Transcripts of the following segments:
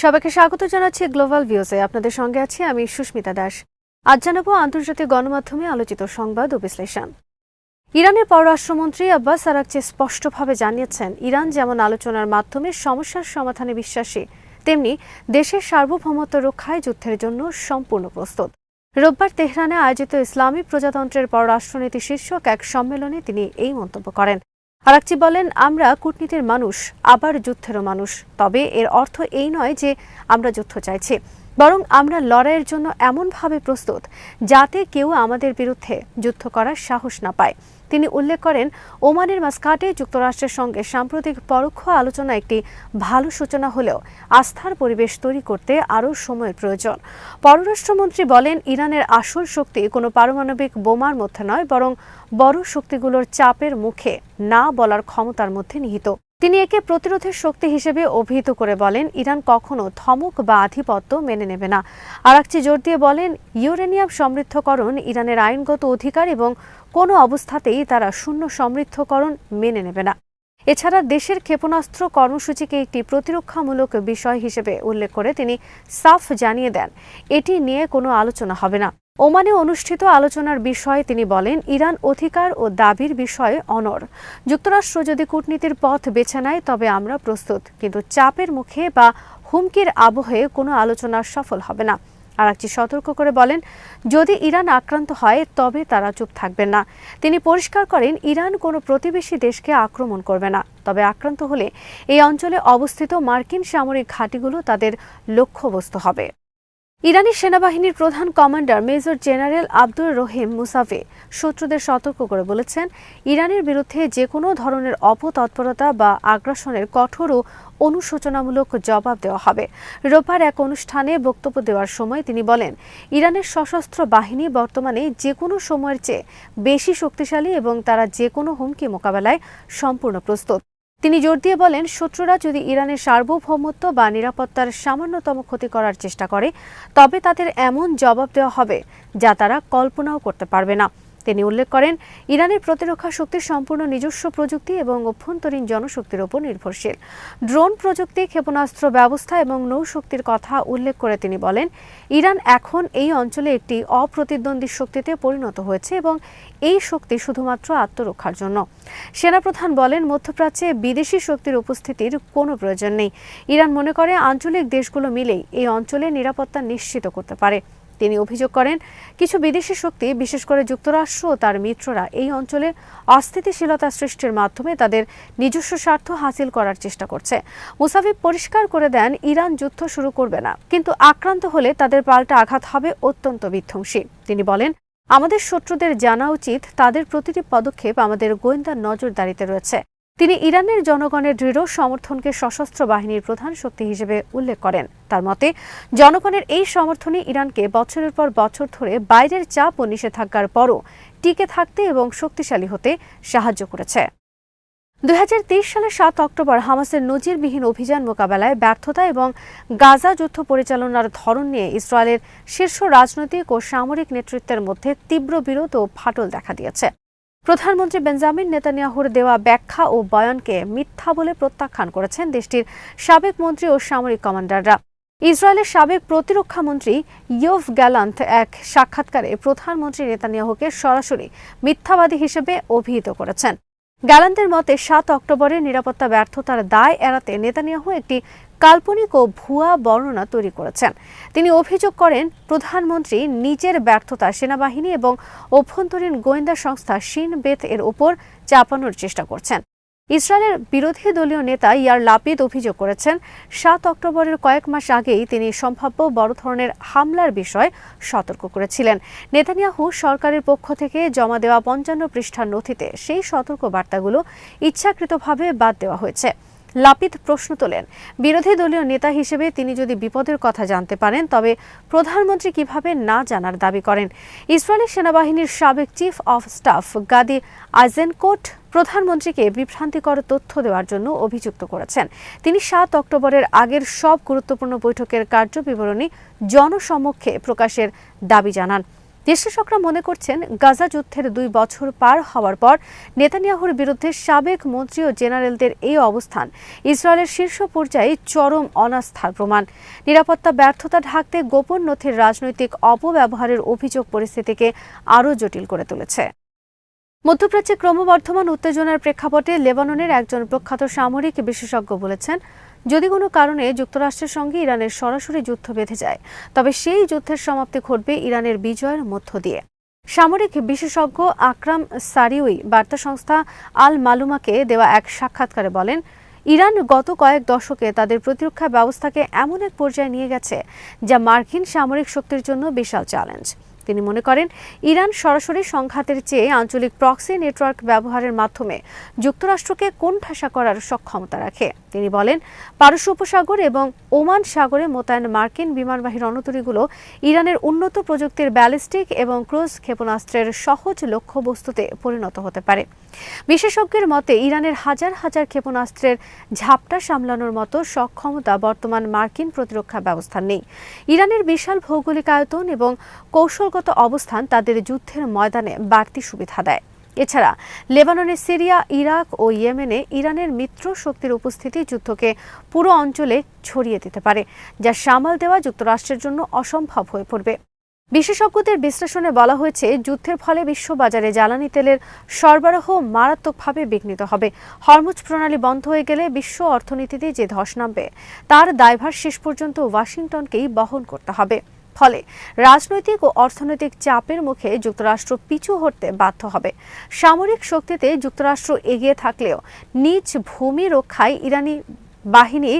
সবাইকে স্বাগত জানাচ্ছি গ্লোবাল ভিউজে। আপনাদের সঙ্গে আছি আমি সুস্মিতা দাস। আজ জানাবো আন্তর্জাতিক গণমাধ্যমে আলোচিত সংবাদ ও বিশ্লেষণ। ইরানের পররাষ্ট্রমন্ত্রী আব্বাস আরাগচি স্পষ্টভাবে জানিয়েছেন, ইরান যেমন আলোচনার মাধ্যমে সমস্যার সমাধানে বিশ্বাসী, তেমনি দেশের সার্বভৌমত্ব রক্ষায় যুদ্ধের জন্য সম্পূর্ণ প্রস্তুত। রোববার তেহরানে আয়োজিত ইসলামী প্রজাতন্ত্রের পররাষ্ট্রনীতি শীর্ষক এক সম্মেলনে তিনি এই মন্তব্য করেন। আরাগচি বলেন, আমরা কূটনীতির মানুষ, আবার যুদ্ধেরও মানুষ। তবে এর অর্থ এই নয় যে আমরা যুদ্ধ চাইছি, বরং আমরা লড়াইয়ের জন্য এমনভাবে প্রস্তুত যাতে কেউ আমাদের বিরুদ্ধে যুদ্ধ করার সাহস না পায়। তিনি উল্লেখ করেন, ওমানের মাস্কাটে যুক্তরাষ্ট্রের সঙ্গে সাম্প্রতিক পরোক্ষ আলোচনা একটি ভালো সূচনা হলেও আস্থার পরিবেশ তৈরি করতে আরও সময়ের প্রয়োজন। পররাষ্ট্রমন্ত্রী বলেন, ইরানের আসল শক্তি কোনো পারমাণবিক বোমার মধ্যে নয়, বরং বড় শক্তিগুলোর চাপের মুখে না বলার ক্ষমতার মধ্যে নিহিত। তিনি একে প্রতিরোধের শক্তি হিসেবে অভিহিত করে বলেন, ইরান কখনো ধমক বা আধিপত্য মেনে নেবে না। আরাগচি জোর দিয়ে বলেন, ইউরেনিয়াম সমৃদ্ধকরণ ইরানের আইনগত অধিকার এবং কোনো অবস্থাতেই তারা শূন্য সমৃদ্ধকরণ মেনে নেবে না। এছাড়া দেশের ক্ষেপণাস্ত্র কর্মসূচিকে একটি প্রতিরক্ষামূলক বিষয় হিসেবে উল্লেখ করে তিনি সাফ জানিয়ে দেন, এটি নিয়ে কোনো আলোচনা হবে না। ওমানে অনুষ্ঠিত আলোচনার বিষয়ে তিনি বলেন, ইরান অধিকার ও দাবির বিষয়ে অনড়। যুক্তরাষ্ট্র যদি কূটনীতির পথ বেছে নেয় তবে আমরা প্রস্তুত, কিন্তু চাপের মুখে বা হুমকির আবহে কোনো আলোচনা সফল হবে না। আরাগচি সতর্ক করে বলেন, যদি ইরান আক্রান্ত হয় তবে তারা চুপ থাকবেন না। তিনি পরিষ্কার করেন, ইরান কোনো প্রতিবেশী দেশকে আক্রমণ করবে না, তবে আক্রান্ত হলে এই অঞ্চলে অবস্থিত মার্কিন সামরিক ঘাঁটিগুলো তাদের লক্ষ্যবস্তু হবে। ইরানি সেনাবাহিনীর প্রধান commander major general Abdur Rahim Musavi শত্রুদের সতর্ক করে বলেছেন, ইরানের বিরুদ্ধে যে কোনো ধরনের অপতৎপরতা বা আগ্রাসনের কঠোর ও অনুশোচনামূলক জবাব দেওয়া হবে। রোববার এক অনুষ্ঠানে বক্তব্য দেওয়ার সময় তিনি বলেন, ইরানের সশস্ত্র বাহিনী বর্তমানে যে কোনো সময়ের চেয়ে বেশি শক্তিশালী এবং তারা যে কোনো হুমকি মোকাবেলায় সম্পূর্ণ প্রস্তুত। তিনি জোর দিয়ে বলেন, শত্রুরা যদি ইরানের সার্বভৌমত্ব বা নিরাপত্তার সামান্যতম ক্ষতি করার চেষ্টা করে তবে তাদের এমন জবাব দেওয়া হবে যা তারা কল্পনাও করতে পারবে না। তিনি উল্লেখ করেন, ইরানের প্রতিরক্ষা শক্তি সম্পূর্ণ নিজস্ব প্রযুক্তি এবং অভ্যন্তরীণ জনশক্তির উপর নির্ভরশীল। ড্রোন প্রযুক্তি, ক্ষেপণাস্ত্র ব্যবস্থা এবং নৌশক্তির কথা উল্লেখ করে তিনি বলেন, ইরান এখন এই অঞ্চলে একটি অপ্রতিদ্বন্দ্বী শক্তিতে পরিণত হয়েছে এবং এই শক্তি শুধুমাত্র আত্মরক্ষার জন্য। সেনাপ্রধান বলেন, মধ্যপ্রাচ্যে বিদেশি শক্তির উপস্থিতির কোনো প্রয়োজন নেই। ইরান মনে করে আঞ্চলিক দেশগুলো মিলেই এই অঞ্চলে নিরাপত্তা নিশ্চিত করতে পারে। তিনি অভিযোগ করেন, কিছু বিদেশি শক্তি, বিশেষ করে যুক্তরাষ্ট্র ও তার মিত্ররা এই অঞ্চলে অস্থিতিশীলতা সৃষ্টির মাধ্যমে তাদের নিজস্ব স্বার্থ হাসিল করার চেষ্টা করছে। মুসাভি পরিষ্কার করে দেন, ইরান যুদ্ধ শুরু করবে না, কিন্তু আক্রান্ত হলে তাদের পাল্টা আঘাত হবে অত্যন্ত বিধ্বংসী। তিনি বলেন, আমাদের শত্রুদের জানা উচিত তাদের প্রতিটি পদক্ষেপ আমাদের গোয়েন্দা নজরদারিতে রয়েছে। তিনি ইরানের জনগণের দৃঢ় সমর্থনকে সশস্ত্র বাহিনীর প্রধান শক্তি হিসেবে উল্লেখ করেন। তার মতে, জনগণের এই সমর্থনই ইরানকে বছরের পর বছর ধরে বাইরের চাপ ও নিষেধাজ্ঞার পরও টিকে থাকতে এবং শক্তিশালী হতে সাহায্য করেছে। 2023 সালের 7 অক্টোবর হামাসের নজিরবিহীন অভিযান মোকাবেলায় ব্যর্থতা এবং গাজা যুদ্ধ পরিচালনার ধরন নিয়ে ইসরায়েলের শীর্ষ রাজনৈতিক ও সামরিক নেতৃত্বের মধ্যে তীব্র বিরোধ ও ফাটল দেখা দিয়েছে। প্রধানমন্ত্রী বেঞ্জামিন নেতানিয়াহুর দেওয়া ব্যাখ্যা ও বয়ানকে মিথ্যা বলে প্রত্যাখ্যান করেছেন দেশটির সাবেক মন্ত্রী ও সামরিক কমান্ডাররা। ইসরায়েলের সাবেক প্রতিরক্ষা মন্ত্রী ইয়োভ গ্যালান্ট এক সাক্ষাৎকারে প্রধানমন্ত্রী নেতানিয়াহুকে সরাসরি মিথ্যাবাদী হিসেবে অভিহিত করেছেন। গ্যালান্টের মতে, 7 অক্টোবরের নিরাপত্তা ব্যর্থতার দায় এড়াতে নেতানিয়াহু একটি কাল্পনিক ও ভুয়া বর্ণনা তৈরি করেছেন। তিনি অভিযোগ করেন, প্রধানমন্ত্রী নিজের ব্যর্থতা সেনাবাহিনী এবং অভ্যন্তরীণ গোয়েন্দা সংস্থা শিন বেত এর ওপর চাপানোর চেষ্টা করছেন। ইসরায়েলের বিরোধী দলীয় নেতা ইয়ার লাপিদ অভিযোগ করেছেন, 7 অক্টোবরের কয়েক মাস আগেই তিনি সম্ভাব্য বড় ধরনের হামলার বিষয়ে সতর্ক করেছিলেন। নেতানিয়াহু সরকারের পক্ষ থেকে জমা দেওয়া 55 পৃষ্ঠার নথিতে সেই সতর্ক বার্তাগুলো ইচ্ছাকৃতভাবে বাদ দেওয়া হয়েছে। লাপিদ প্রশ্ন তোলেন, বিরোধী দলীয় নেতা হিসেবে তিনি যদি বিপদের কথা জানতে পারেন তবে প্রধানমন্ত্রী কিভাবে না জানার দাবি করেন। ইসরায়েলি সেনাবাহিনীর সাবেক চিফ অফ স্টাফ গাদি আইজেনকোট প্রধানমন্ত্রীকে বিভ্রান্তিকর তথ্য দেওয়ার জন্য অভিযুক্ত করেছেন। তিনি 7 অক্টোবরের আগের সব গুরুত্বপূর্ণ বৈঠকের কার্যবিবরণী জনসমক্ষে প্রকাশের দাবি জানান। বিশ্লেষকরা মনে করছেন, গাজা যুদ্ধের 2 বছর পার হওয়ার পর নেতানিয়াহুর বিরুদ্ধে সাবেক মন্ত্রী ও জেনারেলদের এই অবস্থান ইসরায়েলের শীর্ষ পর্যায়ে চরম অনাস্থার প্রমাণ। নিরাপত্তা ব্যর্থতা ঢাকতে গোপন নথির রাজনৈতিক অপব্যবহারের অভিযোগ পরিস্থিতিকে আরও জটিল করে তুলেছে। মধ্যপ্রাচ্যে ক্রমবর্ধমান উত্তেজনার প্রেক্ষাপটে লেবাননের একজন প্রখ্যাত সামরিক বিশেষজ্ঞ বলেছেন, যদি কোনো কারণে যুক্তরাষ্ট্রের সঙ্গে ইরানের সরাসরি যুদ্ধ বেঁধে যায়, তবে সেই যুদ্ধের সমাপ্তি ঘটবে ইরানের বিজয়ের মধ্য দিয়ে। সামরিক বিশেষজ্ঞ আকরাম সারিউই বার্তা সংস্থা আল মালুমাকে দেওয়া এক সাক্ষাৎকারে বলেন, ইরান গত কয়েক দশকে তাদের প্রতিরক্ষা ব্যবস্থাকে এমন এক পর্যায়ে নিয়ে গেছে যা মার্কিন সামরিক শক্তির জন্য বিশাল চ্যালেঞ্জ। তিনি মনে করেন, ইরান সরাসরি সংঘাতের চেয়ে আঞ্চলিক প্রক্সি নেটওয়ার্ক ব্যবহারের মাধ্যমে যুক্তরাষ্ট্রকে কোণঠাসা করার সক্ষমতা রাখে। তিনি বলেন, পারস্য উপসাগর এবং ওমান সাগরে মোতায়েন মার্কিন বিমানবাহী রণতরীগুলো ইরানের উন্নত প্রযুক্তির ব্যালিস্টিক এবং ক্রুজ ক্ষেপণাস্ত্রের সহজ লক্ষ্যবস্তুতে পরিণত হতে পারে। বিশেষজ্ঞের মতে, ইরানের হাজার হাজার ক্ষেপণাস্ত্রের ঝাপটা সামলানোর মতো সক্ষমতা বর্তমান মার্কিন প্রতিরক্ষা ব্যবস্থার নেই। ইরানের বিশাল ভৌগোলিক আয়তন এবং কৌশলগত অবস্থান তাদের যুদ্ধের ময়দানে বাড়তি সুবিধা দেয়। এছাড়া লেবাননে, সিরিয়া, ইরাক ও ইয়েমেনে ইরানের মিত্র শক্তির উপস্থিতি যুদ্ধকে পুরো অঞ্চলে ছড়িয়ে দিতে পারে, যা সামাল দেওয়া যুক্তরাষ্ট্রের জন্য অসম্ভব হয়ে পড়বে। বিশেষজ্ঞদের বিশ্লেষণে বলা হয়েছে, যুদ্ধের ফলে বিশ্ববাজারে জ্বালানি তেলের সরবরাহ মারাত্মকভাবে বিঘ্নিত হবে। হরমুজ প্রণালী বন্ধ হয়ে গেলে বিশ্ব অর্থনীতিতে যে ধস নামবে, তার দায়ভার শেষ পর্যন্ত ওয়াশিংটনকেই বহন করতে হবে। ফলে রাজনৈতিক ও অর্থনৈতিক চাপের মুখে যুক্তরাষ্ট্র পিছু হটতে বাধ্য হবে। সামরিক শক্তিতে যুক্তরাষ্ট্র এগিয়ে থাকলেও নিজ ভূমি রক্ষায় ইরানি বাহিনী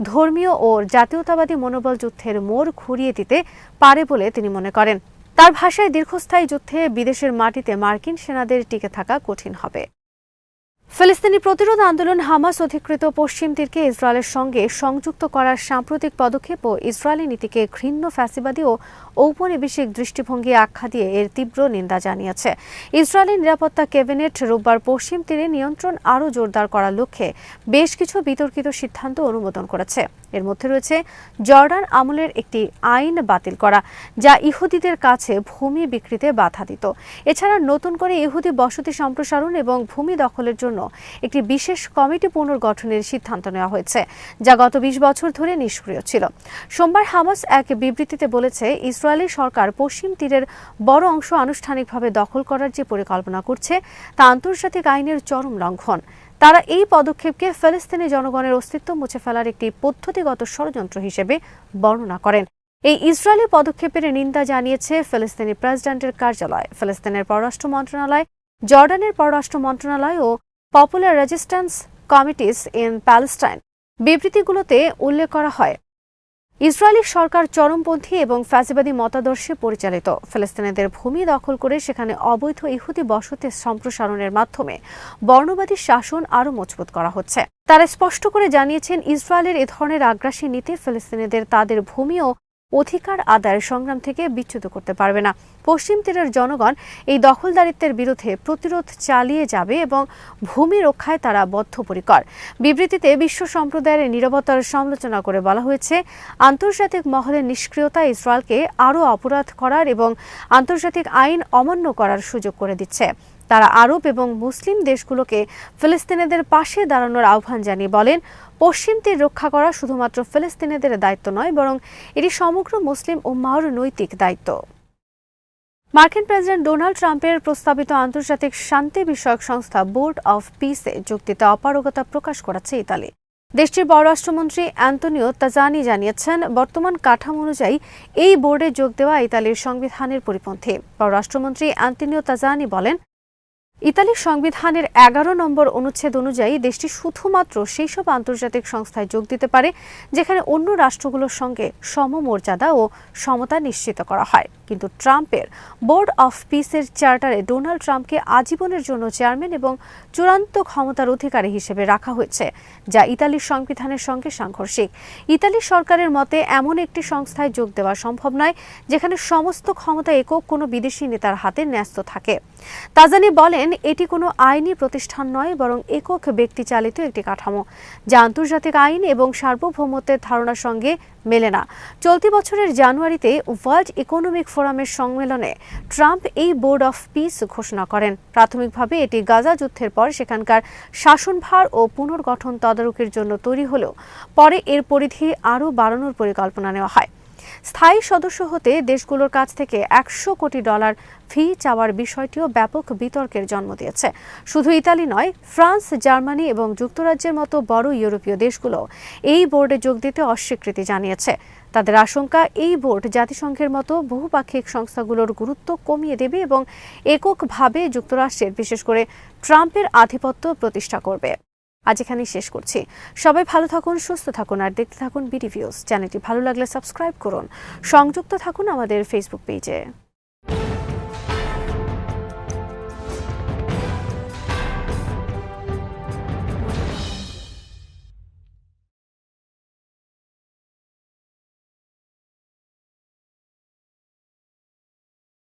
ধর্মীয় ও জাতীয়তাবাদী মনোবল যুদ্ধের মোড় ঘুরিয়ে দিতে পারে বলে তিনি মনে করেন। তার ভাষায়, দীর্ঘস্থায়ী যুদ্ধে বিদেশের মাটিতে মার্কিন সেনাদের টিকে থাকা কঠিন হবে। ফিলিস্তিনি প্রতিরোধ আন্দোলন হামাস অধিকৃত পশ্চিম তীরকে ইসরায়েলের সঙ্গে সংযুক্ত করার সাম্প্রতিক পদক্ষেপ ও ইসরায়েলি নীতিকে ঘৃণ্য ফ্যাসিবাদী ও ঔপনিবেশিক দৃষ্টিভঙ্গি আখ্যা দিয়ে এর তীব্র নিন্দা জানিয়েছে। ইসরায়েলি নিরাপত্তা ক্যাবিনেট রোববার পশ্চিম তীরে নিয়ন্ত্রণ আরও জোরদার করার লক্ষ্যে বেশ কিছু বিতর্কিত সিদ্ধান্ত অনুমোদন করেছে। এর মধ্যে রয়েছে জর্ডান আমলের একটি আইন বাতিল করা, যা ইহুদিদের কাছে ভূমি বিক্রিতে বাধা দিত। এছাড়া নতুন করে ইহুদি বসতি সম্প্রসারণ এবং ভূমি দখলের জন্য একটি বিশেষ কমিটি পুনর্গঠনের সিদ্ধান্ত নেওয়া হয়েছে, যা গত 20 বছর ধরে নিষ্ক্রিয় ছিল। সোমবার হামাস এক বিবৃতিতে বলেছে, ইসরায়েলি সরকার পশ্চিম তীরের বড় অংশ আনুষ্ঠানিকভাবে দখল করার যে পরিকল্পনা করছে, তা আন্তর্জাতিক আইনের চরম লঙ্ঘন। তারা এই পদক্ষেপকে ফিলিস্তিনি জনগণের অস্তিত্ব মুছে ফেলার একটি পদ্ধতিগত ষড়যন্ত্র হিসেবে বর্ণনা করেন। এই ইসরায়েলি পদক্ষেপের নিন্দা জানিয়েছে ফিলিস্তিনি প্রেসিডেন্টের কার্যালয়, ফিলিস্তিনের পররাষ্ট্র মন্ত্রণালয়, জর্ডানের পররাষ্ট্র মন্ত্রণালয় ও popular resistance committees in Palestine. বিবৃতিগুলোতে উল্লেখ করা হয়, ইসরায়েলি সরকার চরমপন্থী এবং ফ্যাসিবাদী মতাদর্শে পরিচালিত। ফিলিস্তিনিদের ভূমি দখল করে সেখানে অবৈধ ইহুদি বসতি সম্প্রসারণের মাধ্যমে বর্ণবাদী শাসন আরও মজবুত করা হচ্ছে। তারা স্পষ্ট করে জানিয়েছেন, ইসরায়েলের এ ধরনের আগ্রাসী নীতি ফিলিস্তিনিদের তাদের ভূমি ও অধিকার আদায়ের সংগ্রাম থেকে বিচ্যুত করতে পারবে না। পশ্চিম তীরের জনগণ এই দখলদারিত্বের বিরুদ্ধে প্রতিরোধ চালিয়ে যাবে এবং ভূমি রক্ষায় তারা বদ্ধপরিকর। বিবৃতিতে বিশ্ব সম্প্রদায়ের নীরবতার সমালোচনা করে বলা হয়েছে, আন্তর্জাতিক মহলের নিষ্ক্রিয়তা ইসরায়েলকে আরও অপরাধ করার এবং আন্তর্জাতিক আইন অমান্য করার সুযোগ করে দিচ্ছে। তারা আরব এবং মুসলিম দেশগুলোকে ফিলিস্তিনিদের পাশে দাঁড়ানোর আহ্বান জানিয়ে বলেন, পশ্চিম তীর রক্ষা করা শুধুমাত্র ফিলিস্তিনিদের দায়িত্ব নয়, বরং এটি সমগ্র মুসলিম উম্মাহর নৈতিক দায়িত্ব। মার্কিন প্রেসিডেন্ট ডোনাল্ড ট্রাম্পের প্রস্তাবিত আন্তর্জাতিক শান্তি বিষয়ক সংস্থা বোর্ড অফ পিসে যোগ দিতে অপারগতা প্রকাশ করেছে ইতালি। দেশটির পররাষ্ট্রমন্ত্রী অ্যান্তোনিও তাজানি জানিয়েছেন, বর্তমান কাঠামো অনুযায়ী এই বোর্ডে যোগ দেওয়া ইতালির সংবিধানের পরিপন্থী। পররাষ্ট্রমন্ত্রী অ্যান্তোনিও তাজানি বলেন, ইতালির সংবিধানের 11 নম্বর অনুচ্ছেদ অনুযায়ী দেশটি শুধুমাত্র সেই সব আন্তর্জাতিক সংস্থায় যোগ দিতে পারে যেখানে অন্য রাষ্ট্রগুলোর সঙ্গে সমমর্যাদা ও সমতা নিশ্চিত করা হয়। কিন্তু ট্রাম্পের বোর্ড অফ পিসের চার্টারে ডোনাল্ড ট্রাম্পকে আজীবনের জন্য চেয়ারম্যান এবং চূড়ান্ত ক্ষমতার অধিকারী হিসেবে রাখা হয়েছে, যা ইতালির সংবিধানের সঙ্গে সাংঘর্ষিক। ইতালি সরকারের মতে এমন একটি সংস্থায় যোগ দেওয়া সম্ভব নয় যেখানে সমস্ত ক্ষমতা একক কোনো বিদেশি নেতার হাতে ন্যস্ত থাকে। তাজানি বলেন, এটি কোনো আইনি প্রতিষ্ঠান নয়, বরং একক ব্যক্তি চালিত একটি কাঠামো, যা আন্তর্জাতিক আইন এবং সার্বভৌমত্বের ধারণার সঙ্গে মেলে না। চলতি বছরের জানুয়ারিতে ওয়ার্ল্ড ইকোনমিক ফোরামের সম্মেলনে ট্রাম্প এই বোর্ড অফ পিস ঘোষণা করেন। প্রাথমিকভাবে এটি গাজা যুদ্ধের পর সেখানকার শাসনভার ও পুনর্গঠন তদারকির জন্য তৈরি হলেও পরে এর পরিধি আরও বাড়ানোর পরিকল্পনা নেওয়া হয়। স্থায়ী সদস্য হতে দেশগুলোর কাছ থেকে $100 কোটি ফি চাওয়ার বিষয়টিও ব্যাপক বিতর্কের জন্ম দিয়েছে। শুধু ইতালি নয়, ফ্রান্স, জার্মানি এবং যুক্তরাজ্যের মতো বড় ইউরোপীয় দেশগুলো এই বোর্ডে যোগ দিতে অস্বীকৃতি জানিয়েছে। তাদের আশঙ্কা, এই বোর্ড জাতিসংঘের মতো বহুপাক্ষিক সংস্থাগুলোর গুরুত্ব কমিয়ে দেবে এবং এককভাবে যুক্তরাষ্ট্রের, বিশেষ করে ট্রাম্পের আধিপত্য প্রতিষ্ঠা করবে। আজ এখানেই শেষ করছি। সবাই ভালো থাকুন, সুস্থ থাকুন আর দেখতে থাকুন বিডি ভিউজ। চ্যানেলটি ভালো লাগলে সাবস্ক্রাইব করুন। সংযুক্ত থাকুন আমাদের ফেসবুক পেজে।